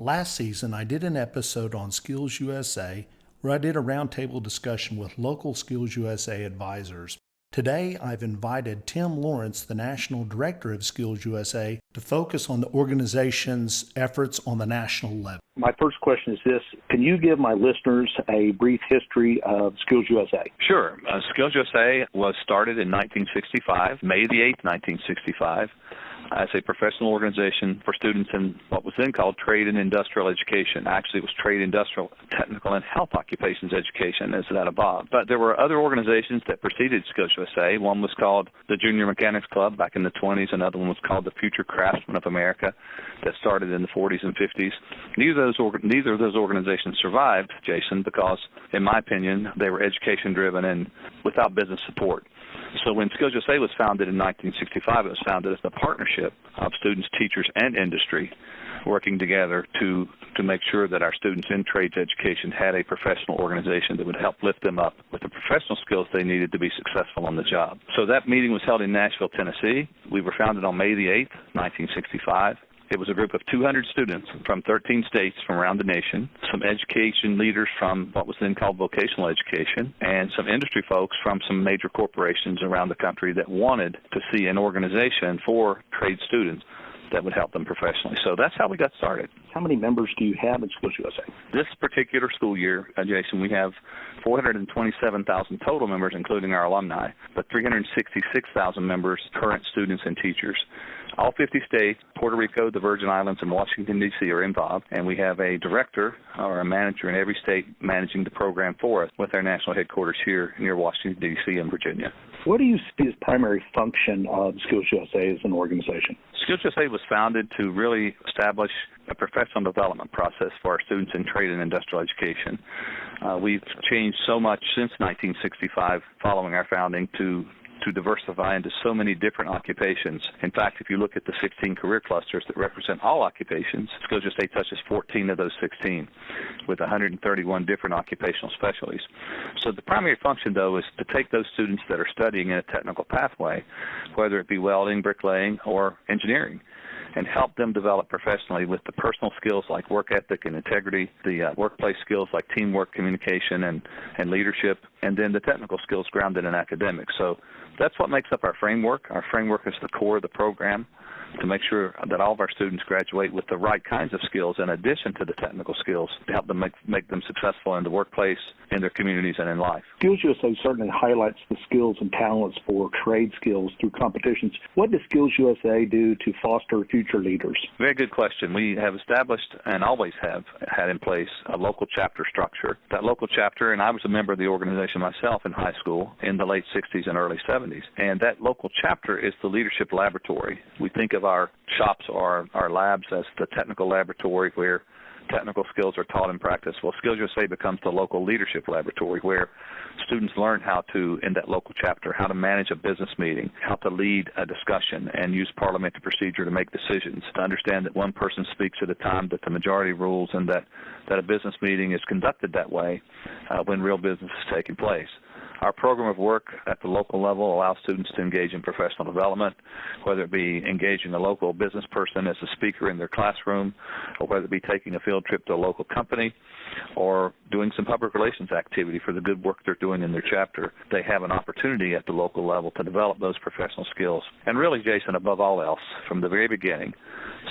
Last season, I did an episode on SkillsUSA where I did a roundtable discussion with local SkillsUSA advisors. Today, I've invited Tim Lawrence, the National Director of SkillsUSA, to focus on the organization's efforts on the national level. My first question is this: can you give my listeners a brief history of SkillsUSA? Sure. SkillsUSA was started in 1965, May the 8th, 1965. As a professional organization for students in what was then called trade and industrial education. Actually, it was trade, industrial, technical, and health occupations education as that evolved. But there were other organizations that preceded SkillsUSA. One was called the Junior Mechanics Club back in the 20s. Another one was called the Future Craftsmen of America that started in the 40s and 50s. Neither of those organizations survived, Jason, because, in my opinion, they were education-driven and without business support. So when SkillsUSA was founded in 1965, it was founded as a partnership of students, teachers, and industry working together to make sure that our students in trades education had a professional organization that would help lift them up with the professional skills they needed to be successful on the job. So that meeting was held in Nashville, Tennessee. We were founded on May the 8th, 1965. It was a group of 200 students from 13 states from around the nation, some education leaders from what was then called vocational education, and some industry folks from some major corporations around the country that wanted to see an organization for trade students that would help them professionally. So that's how we got started. How many members do you have in SkillsUSA? This particular school year, Jason, we have 427,000 total members, including our alumni, but 366,000 members, current students and teachers. All 50 states, Puerto Rico, the Virgin Islands, and Washington, D.C. are involved, and we have a director or a manager in every state managing the program for us with our national headquarters here near Washington, D.C. and Virginia. What do you see as primary function of SkillsUSA as an organization? SkillsUSA was founded to really establish a professional development process for our students in trade and industrial education. We've changed so much since 1965 following our founding to diversify into so many different occupations. In fact, if you look at the 16 career clusters that represent all occupations, SkillsUSA touches 14 of those 16 with 131 different occupational specialties. So the primary function, though, is to take those students that are studying in a technical pathway, whether it be welding, bricklaying, or engineering, and help them develop professionally with the personal skills like work ethic and integrity, the workplace skills like teamwork, communication, and leadership, and then the technical skills grounded in academics. So that's what makes up our framework. Our framework is the core of the program to make sure that all of our students graduate with the right kinds of skills in addition to the technical skills to help them make them successful in the workplace, in their communities, and in life. SkillsUSA certainly highlights the skills and talents for trade skills through competitions. What does SkillsUSA do to foster future leaders? Very good question. We have established and always have had in place a local chapter structure. That local chapter, and I was a member of the organization myself in high school in the late 60s and early 70s, and that local chapter is the leadership laboratory. We think of our shops or our labs as the technical laboratory where technical skills are taught and practiced. Well, SkillsUSA becomes the local leadership laboratory where students learn how to, in that local chapter, how to manage a business meeting, how to lead a discussion and use parliamentary procedure to make decisions, to understand that one person speaks at a time, that the majority rules, and that a business meeting is conducted that way when real business is taking place. Our program of work at the local level allows students to engage in professional development, whether it be engaging a local business person as a speaker in their classroom, or whether it be taking a field trip to a local company, or doing some public relations activity for the good work they're doing in their chapter. They have an opportunity at the local level to develop those professional skills. And really, Jason, above all else, from the very beginning,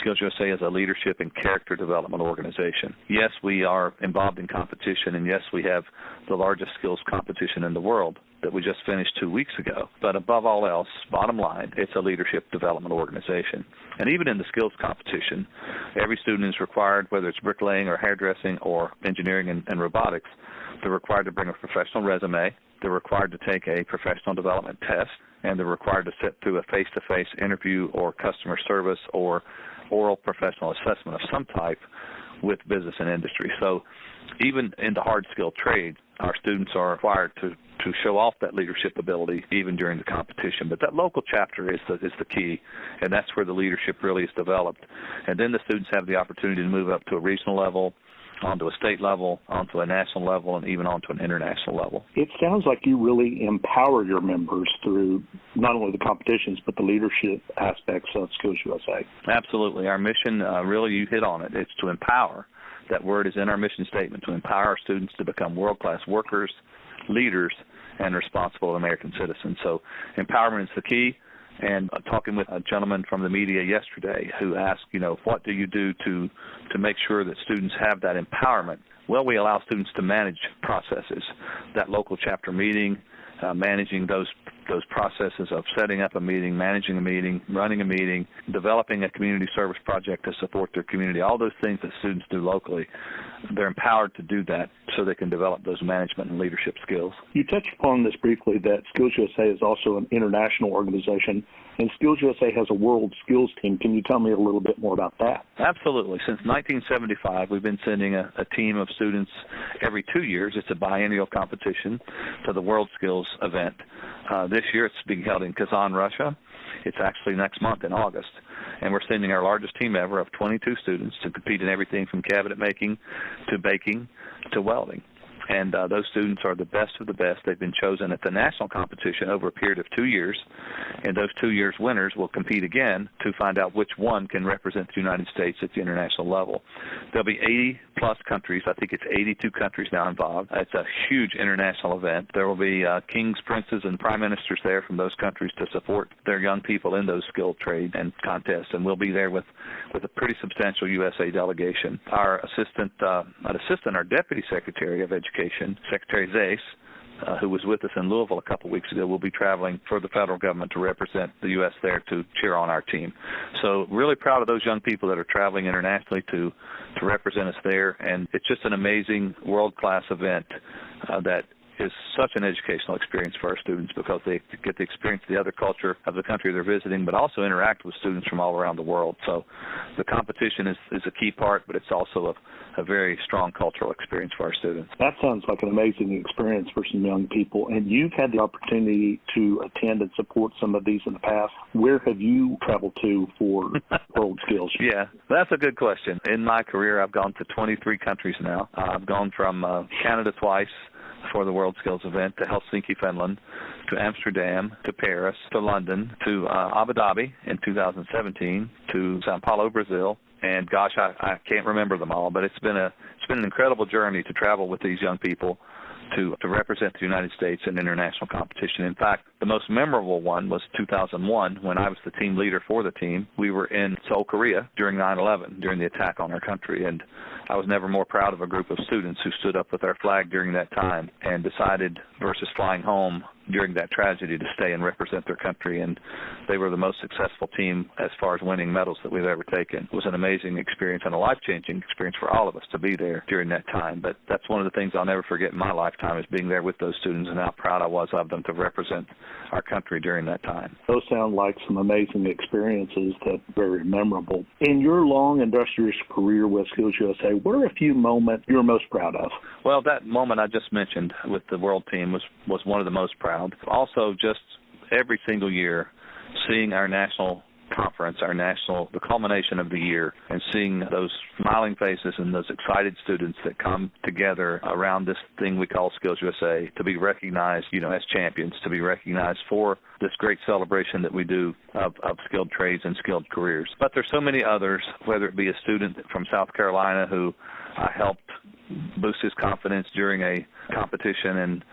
SkillsUSA is a leadership and character development organization. Yes, we are involved in competition, and yes, we have the largest skills competition in the world that we just finished 2 weeks ago. But above all else, bottom line, it's a leadership development organization. And even in the skills competition, every student is required, whether it's bricklaying or hairdressing or engineering and robotics, they're required to bring a professional resume, they're required to take a professional development test, and they're required to sit through a face-to-face interview or customer service or oral professional assessment of some type with business and industry. So even in the hard skilled trade, our students are required to show off that leadership ability even during the competition. But that local chapter is the key, and that's where the leadership really is developed. And then the students have the opportunity to move up to a regional level onto a state level, onto a national level, and even onto an international level. It sounds like you really empower your members through not only the competitions but the leadership aspects of SkillsUSA. Absolutely. Our mission, really, you hit on it. It's to empower. That word is in our mission statement, to empower our students to become world-class workers, leaders, and responsible American citizens. So empowerment is the key. And talking with a gentleman from the media yesterday who asked, what do you do to make sure that students have that empowerment? Well, we allow students to manage processes, that local chapter meeting, managing those processes of setting up a meeting, managing a meeting, running a meeting, developing a community service project to support their community, all those things that students do locally. They're empowered to do that so they can develop those management and leadership skills. You touched upon this briefly, that SkillsUSA is also an international organization, and SkillsUSA has a world skills team. Can you tell me a little bit more about that? Absolutely. Since 1975, we've been sending a team of students every 2 years. It's a biennial competition to the World Skills event. This year it's being held in Kazan, Russia. It's actually next month in August. And we're sending our largest team ever of 22 students to compete in everything from cabinet making to baking to welding. And those students are the best of the best. They've been chosen at the national competition over a period of 2 years, and those 2 years winners will compete again to find out which one can represent the United States at the international level. There'll be 80-plus countries. I think it's 82 countries now involved. It's a huge international event. There will be kings, princes, and prime ministers there from those countries to support their young people in those skilled trades and contests, and we'll be there with a pretty substantial USA delegation. Our our Deputy Secretary of Education, Secretary Zase, who was with us in Louisville a couple weeks ago, will be traveling for the federal government to represent the U.S. there to cheer on our team. So really proud of those young people that are traveling internationally to represent us there, and it's just an amazing world-class event that is such an educational experience for our students because they get to experience the other culture of the country they're visiting, but also interact with students from all around the world. So the competition is a key part, but it's also a very strong cultural experience for our students. That sounds like an amazing experience for some young people, and you've had the opportunity to attend and support some of these in the past. Where have you traveled to for World Skills? Yeah, that's a good question. In my career, I've gone to 23 countries now. I've gone from Canada twice for the World Skills event, to Helsinki, Finland, to Amsterdam, to Paris, to London, to Abu Dhabi in 2017, to Sao Paulo, Brazil. And gosh, I can't remember them all, but it's been an incredible journey to travel with these young people to represent the United States in international competition. In fact, the most memorable one was 2001 when I was the team leader for the team. We were in Seoul, Korea during 9/11, during the attack on our country, and I was never more proud of a group of students who stood up with our flag during that time and decided, versus flying home during that tragedy, to stay and represent their country. And they were the most successful team as far as winning medals that we've ever taken. It was an amazing experience and a life-changing experience for all of us to be there during that time. But that's one of the things I'll never forget in my lifetime, is being there with those students and how proud I was of them to represent our country during that time. Those sound like some amazing experiences that are very memorable. In your long industrious career with SkillsUSA, what are a few moments you're most proud of? Well, that moment I just mentioned with the world team was one of the most proud. Also, just every single year, seeing our national conference, the culmination of the year, and seeing those smiling faces and those excited students that come together around this thing we call SkillsUSA to be recognized, as champions, to be recognized for this great celebration that we do of skilled trades and skilled careers. But there's so many others, whether it be a student from South Carolina who I helped boost his confidence during a competition, and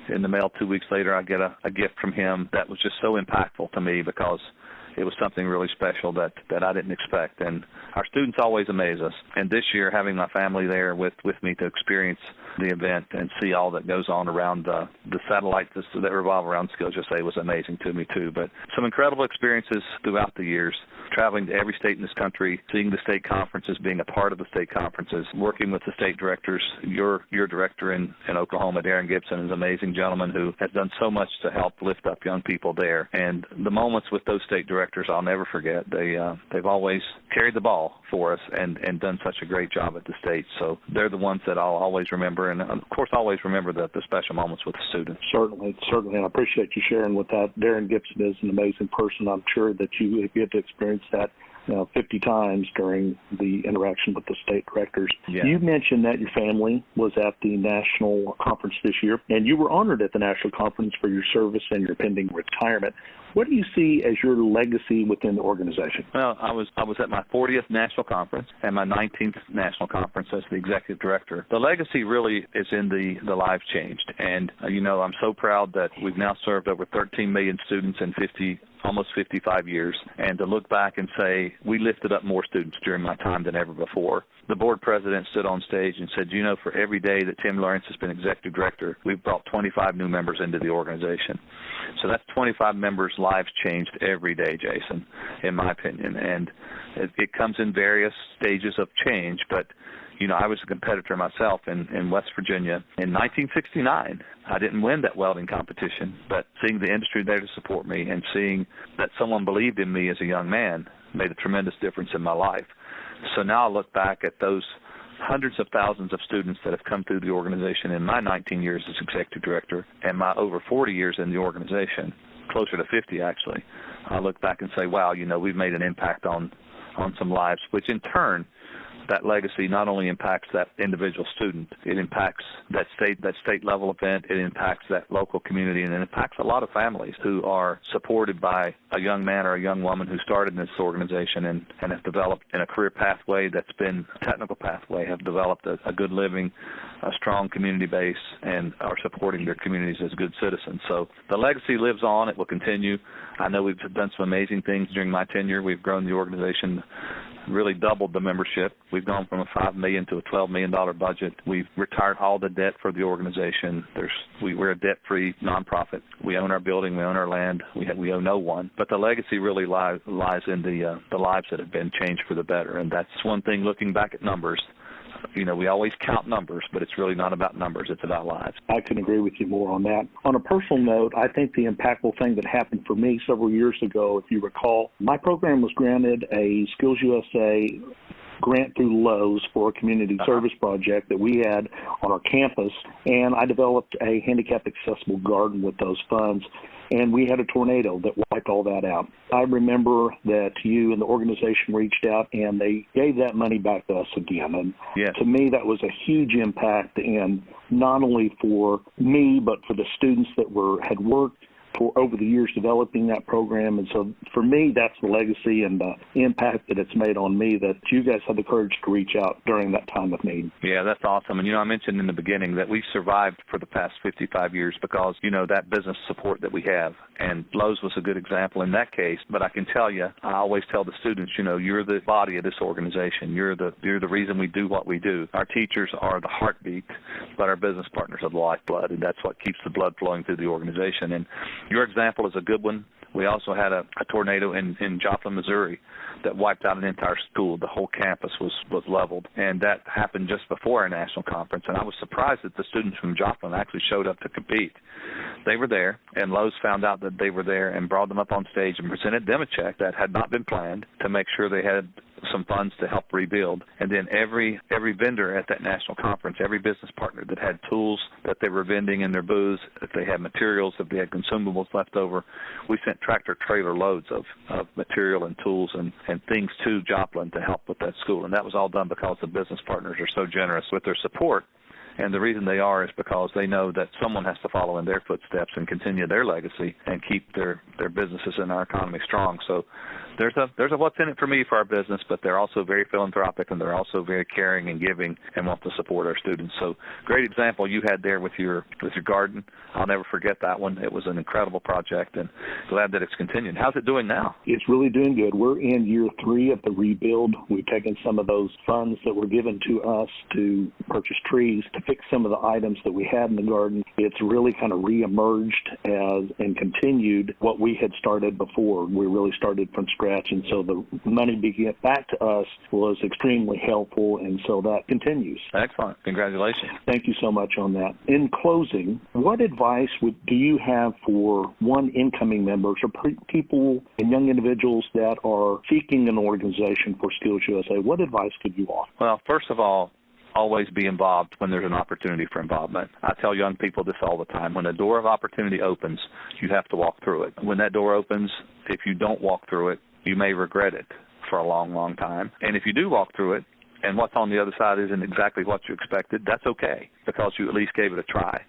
in the mail 2 weeks later I get a gift from him that was just so impactful to me because it was something really special that I didn't expect. And our students always amaze us. And this year, having my family there with me to experience the event and see all that goes on around the satellites that revolve around SkillsUSA was amazing to me, too. But some incredible experiences throughout the years, traveling to every state in this country, seeing the state conferences, being a part of the state conferences, working with the state directors. Your director in Oklahoma, Darren Gibson, is an amazing gentleman who has done so much to help lift up young people there. And the moments with those state directors I'll never forget. They've always carried the ball for us and done such a great job at the state. So they're the ones that I'll always remember, and of course always remember the special moments with the students. Certainly. I appreciate you sharing with that. Darren Gibson is an amazing person. I'm sure that you get to experience that 50 times during the interaction with the state directors. Yeah. You mentioned that your family was at the national conference this year, and you were honored at the national conference for your service and your pending retirement. What do you see as your legacy within the organization? Well, I was at my 40th national conference and my 19th national conference as the executive director. The legacy really is in the lives changed. And, I'm so proud that we've now served over 13 million students in almost 55 years, and to look back and say we lifted up more students during my time than ever before. The board president stood on stage and said, for every day that Tim Lawrence has been executive director, we've brought 25 new members into the organization. So that's 25 members' lives changed every day, Jason, in my opinion. And it comes in various stages of change, but I was a competitor myself in West Virginia. In 1969, I didn't win that welding competition, but seeing the industry there to support me and seeing that someone believed in me as a young man made a tremendous difference in my life. So now I look back at those hundreds of thousands of students that have come through the organization in my 19 years as executive director and my over 40 years in the organization, closer to 50 actually. I look back and say, wow, we've made an impact on some lives, which in turn, that legacy not only impacts that individual student, it impacts that state level event, it impacts that local community, and it impacts a lot of families who are supported by a young man or a young woman who started in this organization and have developed in a career pathway that's been a technical pathway, have developed a good living, a strong community base, and are supporting their communities as good citizens. So the legacy lives on. It will continue. I know we've done some amazing things during my tenure. We've grown the organization, really doubled the membership. We've gone from a $5 million to a $12 million budget. We've retired all the debt for the organization. We're a debt-free nonprofit. We own our building. We own our land. We owe no one. But the legacy really lies in the lives that have been changed for the better. And that's one thing looking back at numbers. We always count numbers, but it's really not about numbers. It's about lives. I couldn't agree with you more on that. On a personal note, I think the impactful thing that happened for me several years ago, if you recall, my program was granted a SkillsUSA grant through Lowe's for a community service project that we had on our campus, and I developed a handicap accessible garden with those funds. And we had a tornado that wiped all that out. I remember that you and the organization reached out, and they gave that money back to us again. And to me, that was a huge impact, and not only for me, but for the students that had worked for over the years developing that program. And so for me, that's the legacy and the impact that it's made on me, that you guys had the courage to reach out during that time of need. Yeah, that's awesome. And, I mentioned in the beginning that we've survived for the past 55 years because, that business support that we have. And Lowe's was a good example in that case. But I can tell you, I always tell the students, you're the body of this organization. You're the reason we do what we do. Our teachers are the heartbeat, but our business partners are the lifeblood, and that's what keeps the blood flowing through the organization. And your example is a good one. We also had a tornado in Joplin, Missouri that wiped out an entire school. The whole campus was leveled, and that happened just before our national conference. And I was surprised that the students from Joplin actually showed up to compete. They were there, and Lowe's found out that they were there and brought them up on stage and presented them a check that had not been planned to make sure they had some funds to help rebuild. And then every vendor at that national conference, every business partner that had tools that they were vending in their booths, if they had materials, if they had consumables left over, we sent tractor trailer loads of material and tools and things to Joplin to help with that school. And that was all done because the business partners are so generous with their support. And the reason they are is because they know that someone has to follow in their footsteps and continue their legacy and keep their businesses and our economy strong. So there's a what's in it for me for our business, but they're also very philanthropic, and they're also very caring and giving and want to support our students. So great example you had there with your garden. I'll never forget that one. It was an incredible project, and glad that it's continuing. How's it doing now? It's really doing good. We're in year 3 of the rebuild. We've taken some of those funds that were given to us to purchase trees to fix some of the items that we had in the garden. It's really kind of reemerged and continued what we had started before. We really started from scratch, and so the money being back to us was extremely helpful, and so that continues. Excellent. Congratulations. Thank you so much on that. In closing, what advice do you have for incoming members or people and young individuals that are seeking an organization for SkillsUSA? What advice could you offer? Well, first of all, always be involved when there's an opportunity for involvement. I tell young people this all the time. When a door of opportunity opens, you have to walk through it. When that door opens, if you don't walk through it, you may regret it for a long, long time. And if you do walk through it, and what's on the other side isn't exactly what you expected, that's okay, because you at least gave it a try.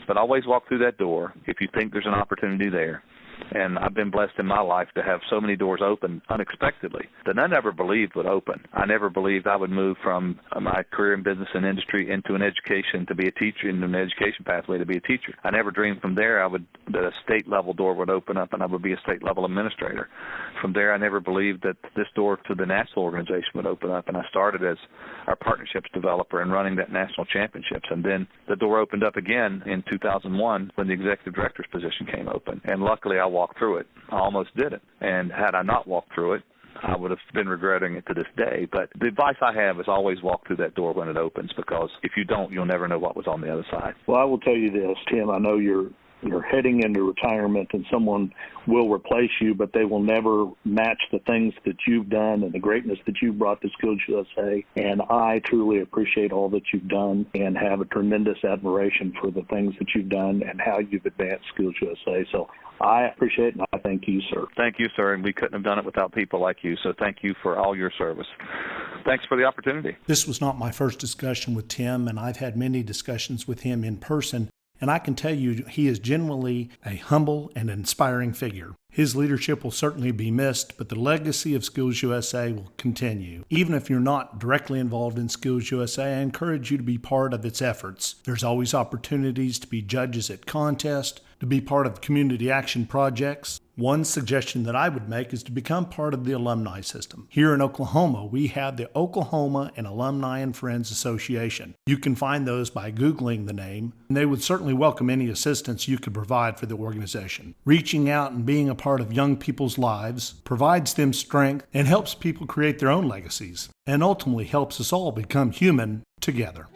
But always walk through that door if you think there's an opportunity there. And I've been blessed in my life to have so many doors open unexpectedly that I never believed would open. I never believed I would move from my career in business and industry into an education to be a teacher, into an education pathway to be a teacher. I never dreamed from there that a state-level door would open up and I would be a state-level administrator. From there, I never believed that this door to the national organization would open up, and I started as our partnerships developer and running that national championships. And then the door opened up again in 2001 when the executive director's position came open. And luckily, I walked through it. I almost did it. And had I not walked through it, I would have been regretting it to this day. But the advice I have is always walk through that door when it opens, because if you don't, you'll never know what was on the other side. Well, I will tell you this, Tim. I know you're heading into retirement and someone will replace you, but they will never match the things that you've done and the greatness that you've brought to SkillsUSA. And I truly appreciate all that you've done and have a tremendous admiration for the things that you've done and how you've advanced SkillsUSA. So I appreciate it, and I thank you, sir. Thank you, sir, and we couldn't have done it without people like you, so thank you for all your service. Thanks for the opportunity. This was not my first discussion with Tim, and I've had many discussions with him in person. And I can tell you he is genuinely a humble and inspiring figure. His leadership will certainly be missed, but the legacy of SkillsUSA will continue. Even if you're not directly involved in SkillsUSA, I encourage you to be part of its efforts. There's always opportunities to be judges at contests, to be part of community action projects. One suggestion that I would make is to become part of the alumni system. Here in Oklahoma, we have the Oklahoma and Alumni and Friends Association. You can find those by Googling the name, and they would certainly welcome any assistance you could provide for the organization. Reaching out and being a part of young people's lives provides them strength and helps people create their own legacies, and ultimately helps us all become human together.